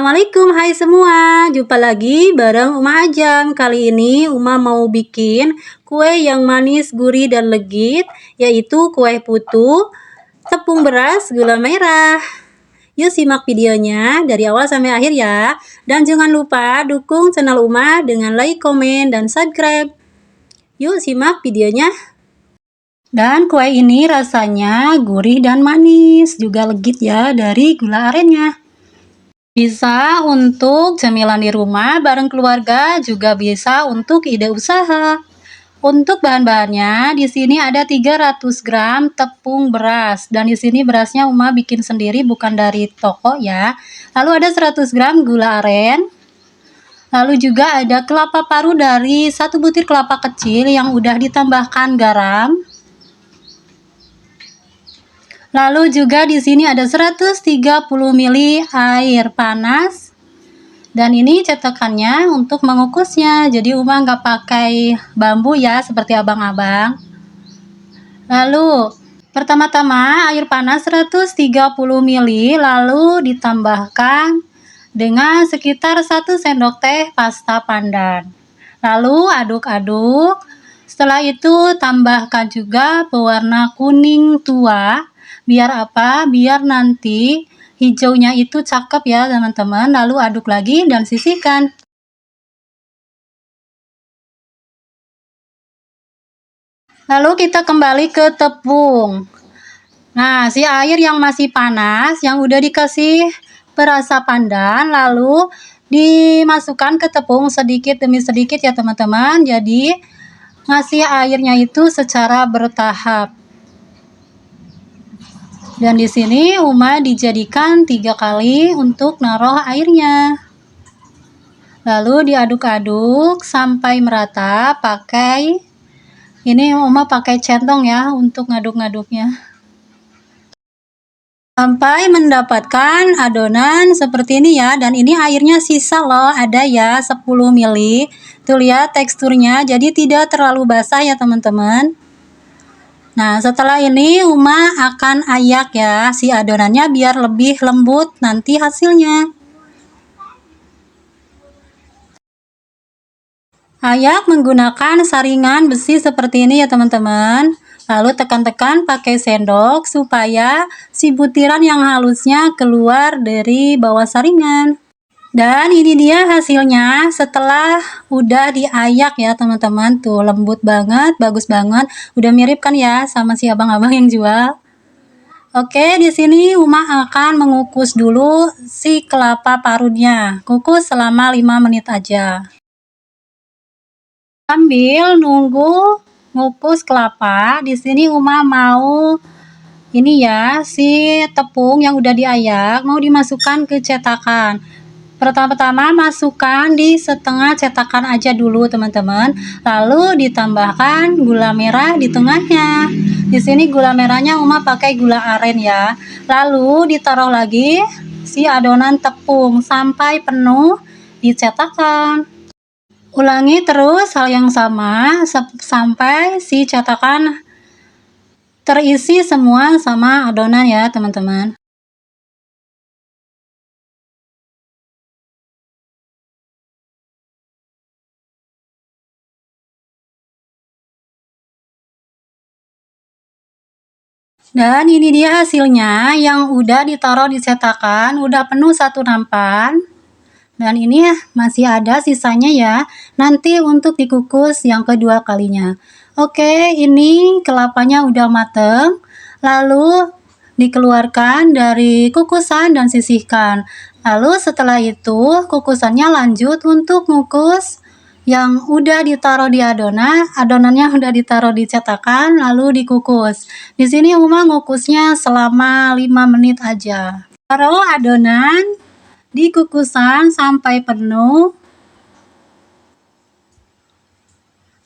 Assalamualaikum, hai semua. Jumpa lagi bareng Uma Ajam. Kali ini Uma mau bikin kue yang manis, gurih, dan legit, yaitu kue putu, tepung beras, gula merah. Yuk simak videonya dari awal sampai akhir ya. Dan jangan lupa dukung channel Uma dengan like, komen, dan subscribe. Yuk simak videonya. Dan kue ini rasanya gurih dan manis, juga legit ya dari gula arennya. Bisa untuk cemilan di rumah bareng keluarga, juga bisa untuk ide usaha. Untuk bahan-bahannya, di sini ada 300 gram tepung beras, dan di sini berasnya Uma bikin sendiri, bukan dari toko ya. Lalu ada 100 gram gula aren. Lalu juga ada kelapa parut dari 1 butir kelapa kecil yang udah ditambahkan garam. Lalu juga di sini ada 130 ml air panas. Dan ini cetakannya untuk mengukusnya. Jadi Uma nggak pakai bambu ya, seperti abang-abang. Lalu pertama-tama air panas 130 ml lalu ditambahkan dengan sekitar 1 sendok teh pasta pandan. Lalu aduk-aduk. Setelah itu tambahkan juga pewarna kuning tua. Biar apa? Biar nanti hijaunya itu cakep ya teman-teman. Lalu aduk lagi dan sisihkan. Lalu kita kembali ke tepung. Nah, si air yang masih panas, yang udah dikasih perasa pandan, lalu dimasukkan ke tepung sedikit demi sedikit ya teman-teman. Jadi ngasih airnya itu secara bertahap. Dan di sini Uma dijadikan 3 kali untuk naruh airnya. Lalu diaduk-aduk sampai merata pakai ini Uma pakai centong ya untuk ngaduk-ngaduknya. Sampai mendapatkan adonan seperti ini ya, dan ini airnya sisa loh, ada ya 10 ml. Tuh lihat teksturnya, jadi tidak terlalu basah ya teman-teman. Nah, setelah ini Uma akan ayak ya si adonannya biar lebih lembut nanti hasilnya. Ayak menggunakan saringan besi seperti ini ya teman-teman. Lalu tekan-tekan pakai sendok supaya si butiran yang halusnya keluar dari bawah saringan. Dan ini dia hasilnya setelah udah diayak ya teman-teman. Tuh lembut banget, bagus banget. Udah mirip kan ya sama si abang-abang yang jual. Oke, di sini Uma akan mengukus dulu si kelapa parutnya. Kukus selama 5 menit aja. Sambil nunggu ngukus kelapa, di sini Uma mau ini ya, si tepung yang udah diayak mau dimasukkan ke cetakan. Pertama-tama masukkan di setengah cetakan aja dulu teman-teman. Lalu ditambahkan gula merah di tengahnya. Di sini gula merahnya Uma pakai gula aren ya. Lalu ditaruh lagi si adonan tepung sampai penuh di cetakan. Ulangi terus hal yang sama sampai si cetakan terisi semua sama adonan ya teman-teman. Dan ini dia hasilnya yang udah ditaruh di cetakan, udah penuh 1 nampan. Dan ini masih ada sisanya ya, nanti untuk dikukus yang kedua kalinya. Oke, ini kelapanya udah mateng, lalu dikeluarkan dari kukusan dan sisihkan. Lalu setelah itu kukusannya lanjut untuk ngukus yang udah ditaruh di adonannya udah ditaruh di cetakan lalu dikukus. Di sini Uma ngukusnya selama 5 menit aja. Taruh adonan di kukusan sampai penuh.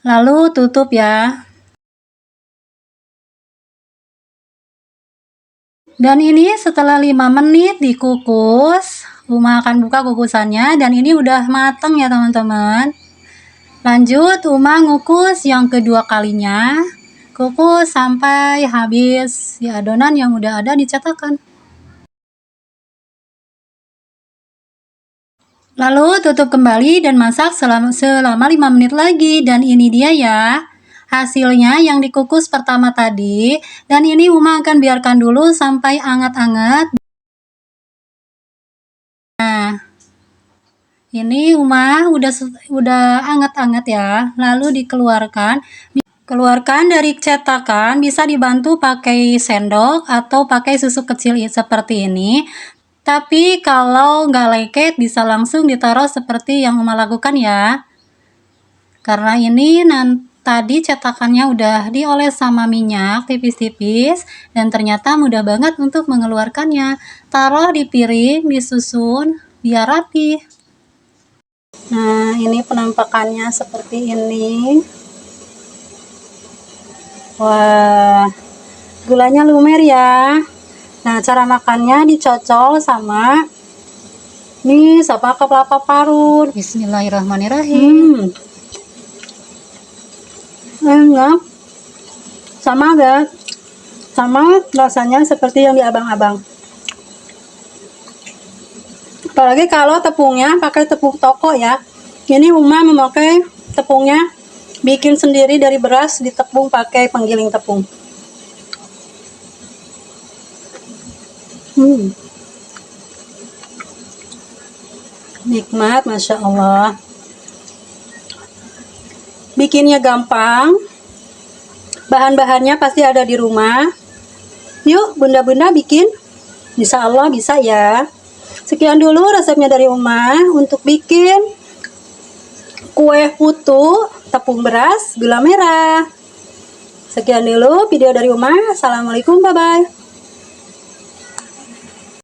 Lalu tutup ya. Dan ini setelah 5 menit dikukus, Uma akan buka kukusannya dan ini udah matang ya teman-teman. Lanjut Uma ngukus yang kedua kalinya. Kukus sampai habis ya adonan yang udah ada di cetakan. Lalu tutup kembali dan masak selama 5 menit lagi. Dan ini dia ya hasilnya yang dikukus pertama tadi. Dan ini Uma akan biarkan dulu sampai anget-anget. Nah, ini Uma udah anget-anget ya. Lalu dikeluarkan. Keluarkan dari cetakan, bisa dibantu pakai sendok atau pakai susuk kecil seperti ini. Tapi kalau nggak lengket bisa langsung ditaruh seperti yang Uma lakukan ya. Karena ini tadi cetakannya udah dioles sama minyak tipis-tipis dan ternyata mudah banget untuk mengeluarkannya. Taruh di piring, disusun biar rapi. Nah, ini penampakannya seperti ini. Wah, gulanya lumer ya. Nah, cara makannya dicocol sama ini sama kelapa parut. Bismillahirrahmanirrahim. Enak. Sama guys. Sama rasanya seperti yang di abang-abang. Apalagi kalau tepungnya pakai tepung toko ya. Ini Uma memakai tepungnya bikin sendiri dari beras, ditepung pakai penggiling tepung. Nikmat, Masya Allah. Bikinnya gampang. Bahan-bahannya pasti ada di rumah. Yuk bunda-bunda bikin. Insya Allah bisa ya. Sekian dulu resepnya dari Uma untuk bikin kue putu, tepung beras, gula merah. Sekian dulu video dari Uma. Assalamualaikum, bye-bye.